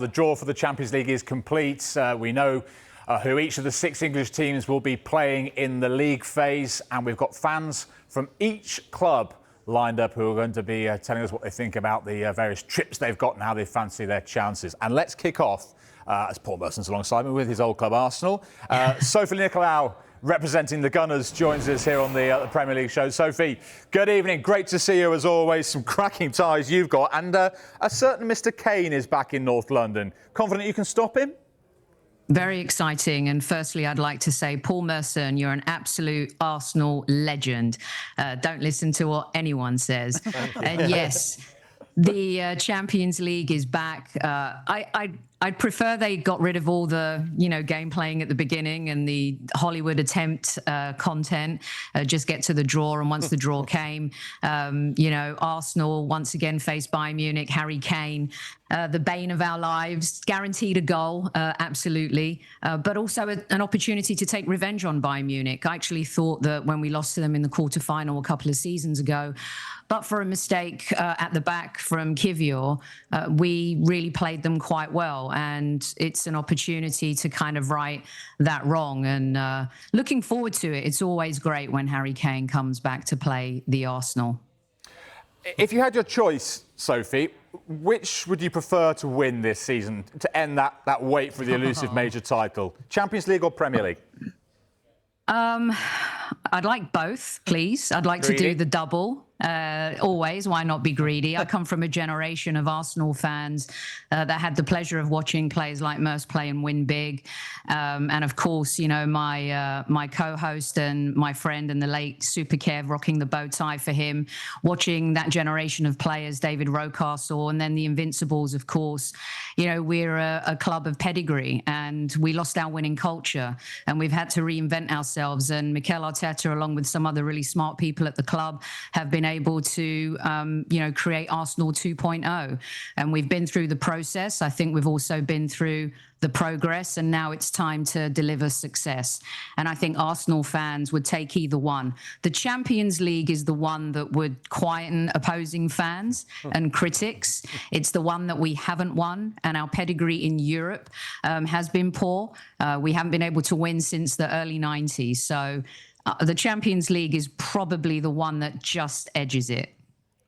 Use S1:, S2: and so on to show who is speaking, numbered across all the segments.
S1: The draw for the Champions League is complete. We know who each of the 6 English teams will be playing in the league phase, and we've got fans from each club lined up who are going to be telling us what they think about the various trips they've got and how they fancy their chances. And let's kick off, as Paul Merson's alongside me, with his old club Arsenal. Sophie Nicolau, representing the Gunners, joins us here on the Premier League show. Sophie, good evening. Great to see you as always. Some cracking ties you've got. And a certain Mr. Kane is back in North London. Confident you can stop him?
S2: Very exciting. And firstly, I'd like to say, Paul Merson, you're an absolute Arsenal legend. Don't listen to what anyone says. And yes, the Champions League is back. I'd prefer they got rid of all the, game playing at the beginning and the Hollywood attempt content. Just get to the draw. And once the draw came, Arsenal once again faced Bayern Munich, Harry Kane, the bane of our lives, guaranteed a goal, absolutely, but also an opportunity to take revenge on Bayern Munich. I actually thought that when we lost to them in the quarterfinal a couple of seasons ago, but for a mistake at the back from Kivior, we really played them quite well. And it's an opportunity to kind of right that wrong. And looking forward to it. It's always great when Harry Kane comes back to play the Arsenal.
S1: If you had your choice, Sophie, which would you prefer to win this season to end that wait for the elusive major title? Champions League or Premier League?
S2: I'd like both, please. I'd like to do the double. Always, why not be greedy? I come from a generation of Arsenal fans that had the pleasure of watching players like Merce play and win big. And of course, my co-host and my friend and the late Super Kev, rocking the bow tie for him, watching that generation of players, David Rocastle, and then the Invincibles, of course. We're a club of pedigree, and we lost our winning culture, and we've had to reinvent ourselves. And Mikel Arteta, along with some other really smart people at the club, have been able to, create Arsenal 2.0. And we've been through the process. I think we've also been through the progress, and now it's time to deliver success. And I think Arsenal fans would take either one. The Champions League is the one that would quieten opposing fans and critics. It's the one that we haven't won, and our pedigree in Europe has been poor. We haven't been able to win since the early 90s. So the Champions League is probably the one that just edges it.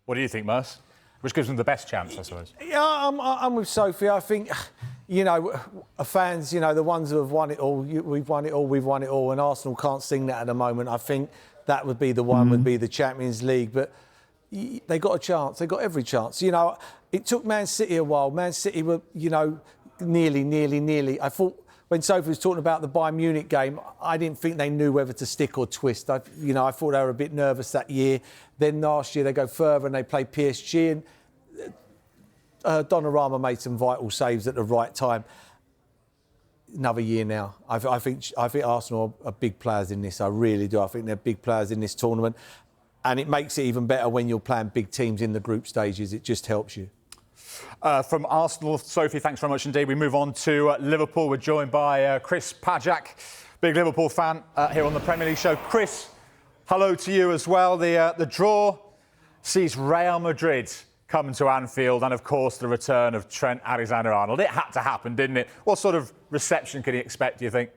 S1: What do you think, Merce? Which gives them the best chance, I suppose?
S3: Yeah, I'm with Sophie. I think, fans, the ones who have won it all, we've won it all, and Arsenal can't sing that at the moment. I think that would be the one, would be the Champions League. But they got a chance. They got every chance. It took Man City a while. Man City were, nearly. I thought, when Sophie was talking about the Bayern Munich game, I didn't think they knew whether to stick or twist. I thought they were a bit nervous that year. Then last year they go further and they play PSG, and Donnarumma made some vital saves at the right time. Another year now. I think Arsenal are big players in this. I really do. I think they're big players in this tournament, and it makes it even better when you're playing big teams in the group stages. It just helps you.
S1: From Arsenal, Sophie, thanks very much indeed. We move on to Liverpool. We're joined by Chris Pajak, big Liverpool fan here on the Premier League show. Chris, hello to you as well. The draw sees Real Madrid coming to Anfield, and of course the return of Trent Alexander-Arnold. It had to happen, didn't it? What sort of reception can you expect, do you think?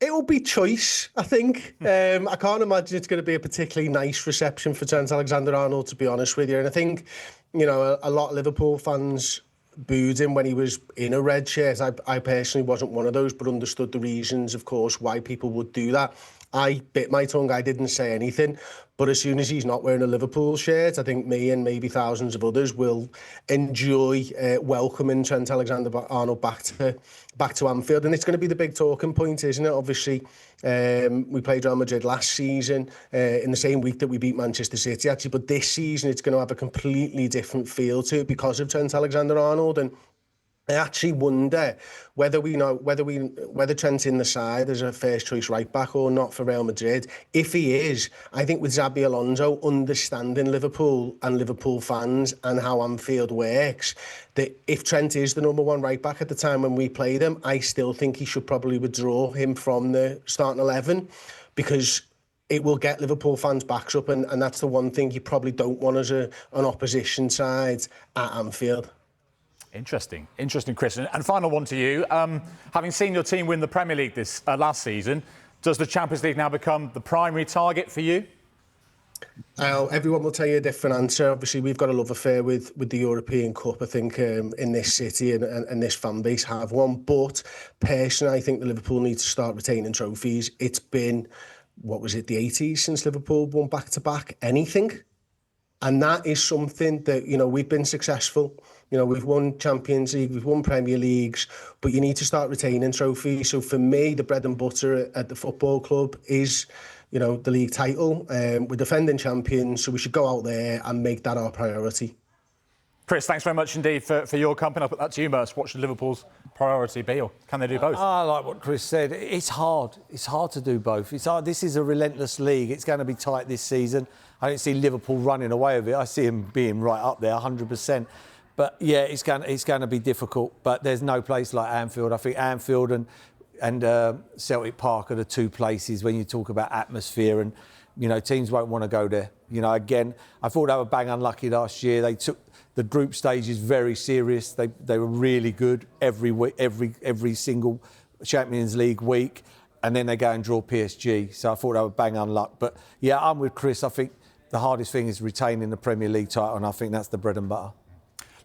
S4: It will be choice, I think. I can't imagine it's going to be a particularly nice reception for Trent Alexander-Arnold, to be honest with you. And I think, a lot of Liverpool fans booed him when he was in a red shirt. I personally wasn't one of those, but understood the reasons, of course, why people would do that. I bit my tongue. I didn't say anything. But as soon as he's not wearing a Liverpool shirt, I think me and maybe thousands of others will enjoy welcoming Trent Alexander-Arnold back to Anfield. And it's going to be the big talking point, isn't it? Obviously, we played Real Madrid last season in the same week that we beat Manchester City, actually. But this season, it's going to have a completely different feel to it because of Trent Alexander-Arnold. And I actually wonder whether Trent's in the side as a first choice right back or not for Real Madrid. If he is, I think with Xabi Alonso understanding Liverpool and Liverpool fans and how Anfield works, that if Trent is the number one right back at the time when we play them, I still think he should probably withdraw him from the starting 11, because it will get Liverpool fans' backs up, and that's the one thing you probably don't want as an opposition side at Anfield.
S1: Interesting, Chris. And final one to you. Having seen your team win the Premier League this last season, does the Champions League now become the primary target for you?
S4: Everyone will tell you a different answer. Obviously, we've got a love affair with the European Cup. I think in this city and this fan base have one. But personally, I think the Liverpool need to start retaining trophies. It's been, what was it, the 80s since Liverpool won back-to-back anything. And that is something that, you know, we've been successful. You know, we've won Champions League, we've won Premier Leagues, but you need to start retaining trophies. So for me, the bread and butter at the football club is, you know, the league title. We're defending champions, so we should go out there and make that our priority.
S1: Chris, thanks very much indeed for your company. I'll put that to you, Merce. What should Liverpool's priority be, or can they do both?
S3: I like what Chris said. It's hard. It's hard to do both. It's hard. This is a relentless league. It's going to be tight this season. I don't see Liverpool running away with it. I see them being right up there, 100%. But yeah, it's going to be difficult. But there's no place like Anfield. I think Anfield and Celtic Park are the two places when you talk about atmosphere, and you know, teams won't want to go there. You know, again, I thought they were bang unlucky last year. They took the group stages very serious. They were really good every single Champions League week, and then they go and draw PSG. So I thought they were bang unlucky. But yeah, I'm with Chris. I think the hardest thing is retaining the Premier League title, and I think that's the bread and butter.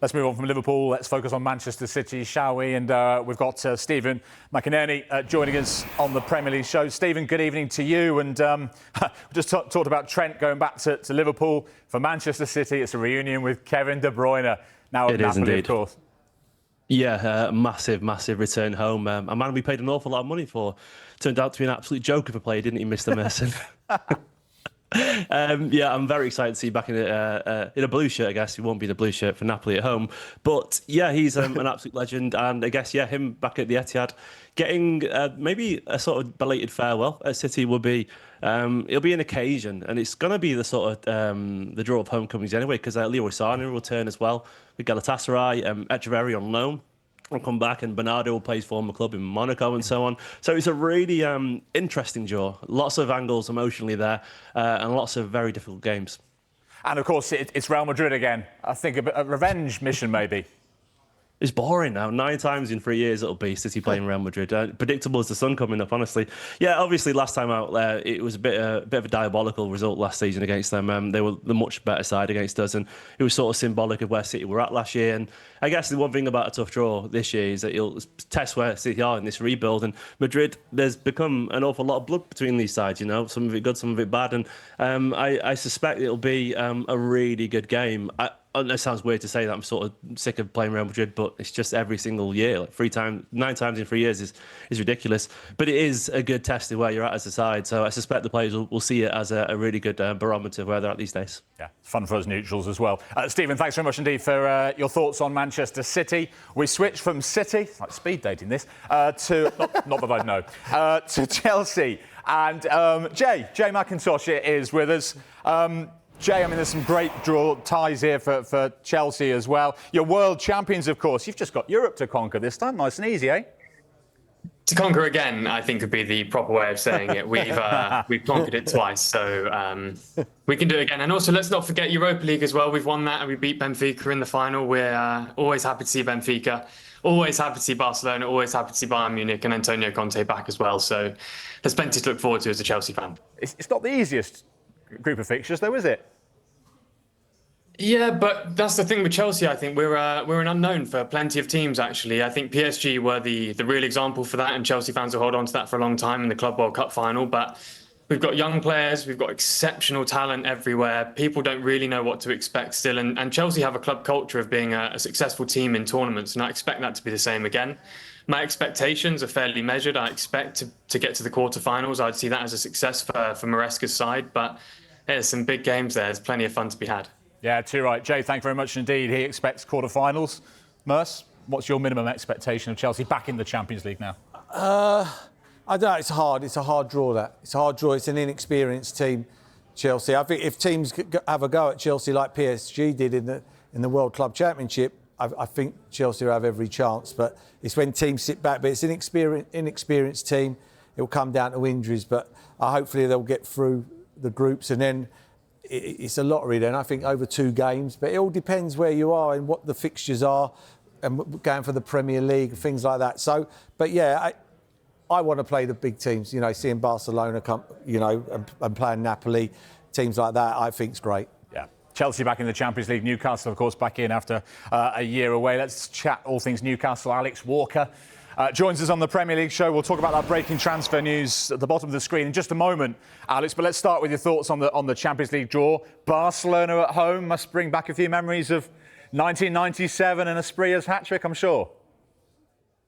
S1: Let's move on from Liverpool. Let's focus on Manchester City, shall we? And we've got Stephen McInerney joining us on the Premier League show. Stephen, good evening to you. And we just talked about Trent going back to Liverpool. For Manchester City, it's a reunion with Kevin De Bruyne, now at Napoli, of course.
S5: Yeah, massive return home. A man we paid an awful lot of money for. Turned out to be an absolute joke of a player, didn't he, Mr. Merson? Yeah, I'm very excited to see you back in a blue shirt. I guess he won't be the blue shirt for Napoli at home, but yeah, he's an absolute legend, and I guess him back at the Etihad, getting maybe a sort of belated farewell at City would be it'll be an occasion, and it's going to be the sort of the draw of homecomings anyway, because Leroy Sané will return as well with Galatasaray, Echeverri on loan will come back, and Bernardo will play his former club in Monaco and so on. So it's a really interesting draw. Lots of angles emotionally there, and lots of very difficult games.
S1: And of course, it's Real Madrid again. I think a revenge mission, maybe.
S5: It's boring now. 9 times in 3 years it'll be City playing Real Madrid. Predictable as the sun coming up, honestly. Yeah, obviously last time out it was a bit of a diabolical result last season against them. They were the much better side against us, and it was sort of symbolic of where City were at last year. And I guess the one thing about a tough draw this year is that it'll test where City are in this rebuild. And Madrid, there's become an awful lot of blood between these sides, you know, some of it good, some of it bad. And I suspect it'll be a really good game. It sounds weird to say that. I'm sort of sick of playing Real Madrid, but it's just every single year, like 9 times in 3 years is ridiculous. But it is a good test of where you're at as a side. So I suspect the players will see it as a really good barometer of where they're at these days.
S1: Yeah, fun for us neutrals as well. Stephen, thanks very much indeed for your thoughts on Manchester City. We switch from City, like speed dating this, to not that I know, to Chelsea. And Jay McIntosh is with us. Jay, I mean, there's some great draw ties here for Chelsea as well. You're world champions, of course. You've just got Europe to conquer this time. Nice and easy, eh?
S6: To conquer again, I think would be the proper way of saying it. We've conquered it twice, so we can do it again. And also, let's not forget Europa League as well. We've won that and we beat Benfica in the final. We're always happy to see Benfica, always happy to see Barcelona, always happy to see Bayern Munich and Antonio Conte back as well. So there's plenty to look forward to as a Chelsea fan.
S1: It's not the easiest group of fixtures, though, is it?
S6: Yeah, but that's the thing with Chelsea. I think we're an unknown for plenty of teams, actually. I think PSG were the real example for that, and Chelsea fans will hold on to that for a long time in the Club World Cup final. But we've got young players, we've got exceptional talent everywhere. People don't really know what to expect still, and Chelsea have a club culture of being a successful team in tournaments, and I expect that to be the same again. My expectations are fairly measured. I expect to get to the quarterfinals. I'd see that as a success for Maresca's side, but there's some big games there. There's plenty of fun to be had.
S1: Yeah, too right. Jay, thank you very much indeed. He expects quarterfinals. Merce, what's your minimum expectation of Chelsea back in the Champions League now?
S3: I don't know. It's hard. It's a hard draw, that. It's a hard draw. It's an inexperienced team, Chelsea. I think if teams have a go at Chelsea like PSG did in the World Club Championship, I think Chelsea will have every chance. But it's when teams sit back. But it's an inexperienced team. It will come down to injuries. But hopefully they'll get through the groups, and then it's a lottery then, I think, over 2 games. But it all depends where you are and what the fixtures are. and going for the Premier League, things like that. So, but yeah, I want to play the big teams. You know, seeing Barcelona come, you know, and playing Napoli, teams like that, I think is great.
S1: Yeah. Chelsea back in the Champions League. Newcastle, of course, back in after a year away. Let's chat all things Newcastle. Alex Walker joins us on the Premier League show. We'll talk about that breaking transfer news at the bottom of the screen in just a moment, Alex. But let's start with your thoughts on the Champions League draw. Barcelona at home must bring back a few memories of 1997 and Asprilla's hat-trick, I'm sure.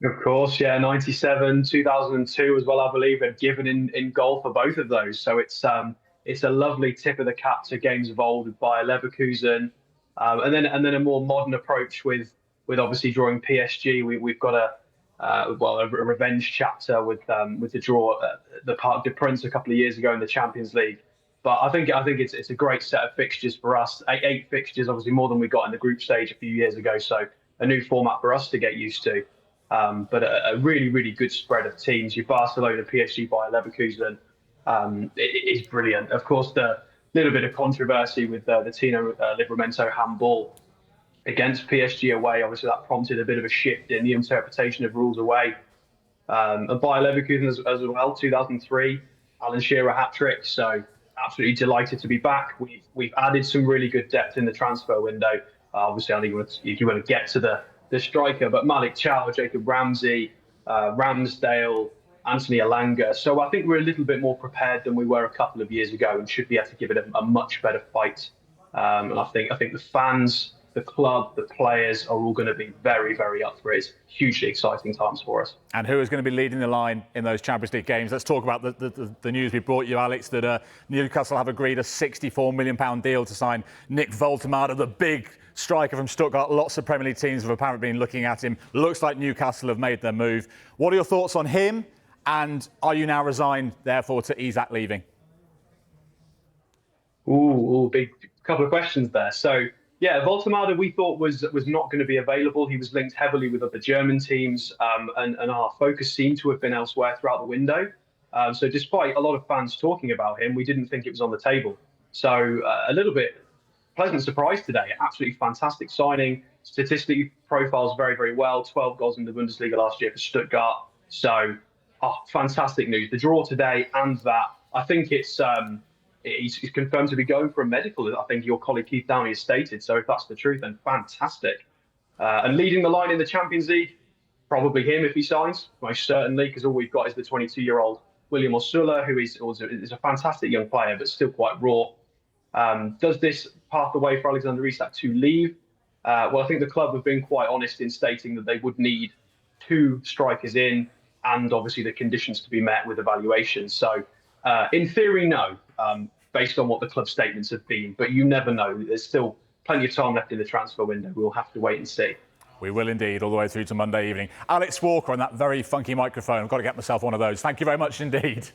S7: Of course, yeah, 97, 2002 as well, I believe, and given in goal for both of those. So it's a lovely tip of the cap to games of old with Bayer Leverkusen, and then a more modern approach with obviously drawing PSG. We've got a revenge chapter with the draw at the Parc des Princes a couple of years ago in the Champions League. But I think it's a great set of fixtures for us. Eight fixtures, obviously more than we got in the group stage a few years ago. So a new format for us to get used to. But a really, really good spread of teams. Your Barcelona, PSG, Bayer Leverkusen is brilliant. Of course, the little bit of controversy with the Tino Livramento handball against PSG away. Obviously, that prompted a bit of a shift in the interpretation of rules away. And Bayer Leverkusen as well, 2003, Alan Shearer hat-trick. So absolutely delighted to be back. We've added some really good depth in the transfer window. Obviously, I think if you want to get to the striker, but Malik Chow, Jacob Ramsey, Ramsdale, Anthony Elanga. So I think we're a little bit more prepared than we were a couple of years ago and should be able to give it a much better fight. And I think the fans, the club, the players are all going to be very, very up for it. It's hugely exciting times for us.
S1: And who is going to be leading the line in those Champions League games? Let's talk about the news we brought you, Alex, that Newcastle have agreed a £64 million deal to sign Nick Woltemade, the big striker from Stuttgart. Lots of Premier League teams have apparently been looking at him. Looks like Newcastle have made their move. What are your thoughts on him? And are you now resigned, therefore, to Isak leaving?
S7: Big couple of questions there. So, yeah, Woltemade we thought was not going to be available. He was linked heavily with other German teams, and our focus seemed to have been elsewhere throughout the window. So despite a lot of fans talking about him, we didn't think it was on the table. So a little bit pleasant surprise today. Absolutely fantastic signing. Statistically profiles very, very well. 12 goals in the Bundesliga last year for Stuttgart. So fantastic news. The draw today and that, I think he's confirmed to be going for a medical. I think your colleague Keith Downey has stated. So if that's the truth, then fantastic. And leading the line in the Champions League, probably him if he signs, most certainly, because all we've got is the 22-year-old William Osula, who is a fantastic young player, but still quite raw. Does this path the way for Alexander Isak to leave? Well, I think the club have been quite honest in stating that they would need 2 strikers in, and obviously the conditions to be met with evaluation. So in theory, no, based on what the club statements have been. But you never know. There's still plenty of time left in the transfer window. We'll have to wait and see.
S1: We will indeed, all the way through to Monday evening. Alex Walker on that very funky microphone. I've got to get myself one of those. Thank you very much indeed.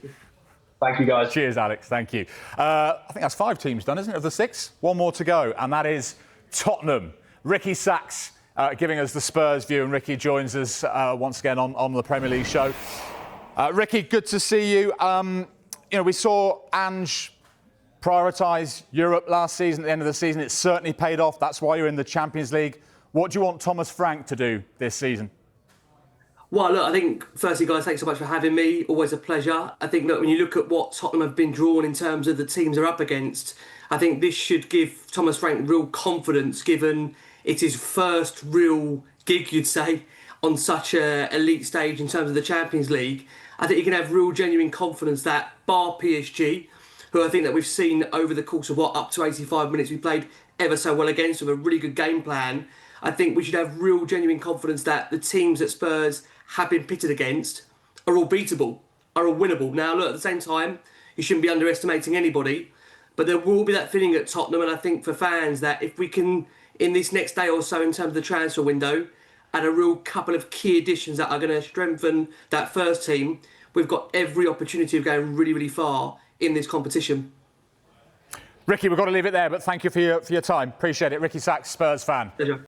S7: Thank you, guys.
S1: Cheers, Alex. Thank you. I think that's 5 teams done, isn't it, of the 6? One more to go, and that is Tottenham. Ricky Sachs giving us the Spurs view, and Ricky joins us once again on the Premier League show. Ricky, good to see you. We saw Ange prioritise Europe last season. At the end of the season, it certainly paid off. That's why you're in the Champions League. What do you want Thomas Frank to do this season?
S8: Well, look, I think, firstly, guys, thanks so much for having me. Always a pleasure. I think that when you look at what Tottenham have been drawn in terms of the teams they're up against, I think this should give Thomas Frank real confidence, given it's his first real gig, you'd say, on such an elite stage in terms of the Champions League. I think you can have real genuine confidence that, bar PSG, who I think that we've seen over the course of up to 85 minutes we played ever so well against with a really good game plan, I think we should have real genuine confidence that the teams that Spurs have been pitted against are all beatable, are all winnable. Now, look, at the same time, you shouldn't be underestimating anybody, but there will be that feeling at Tottenham, and I think for fans that if we can, in this next day or so in terms of the transfer window, add a real couple of key additions that are going to strengthen that first team, we've got every opportunity of going really, really far in this competition.
S1: Ricky, we've got to leave it there, but thank you for your time. Appreciate it. Ricky Sachs, Spurs fan.
S8: Pleasure.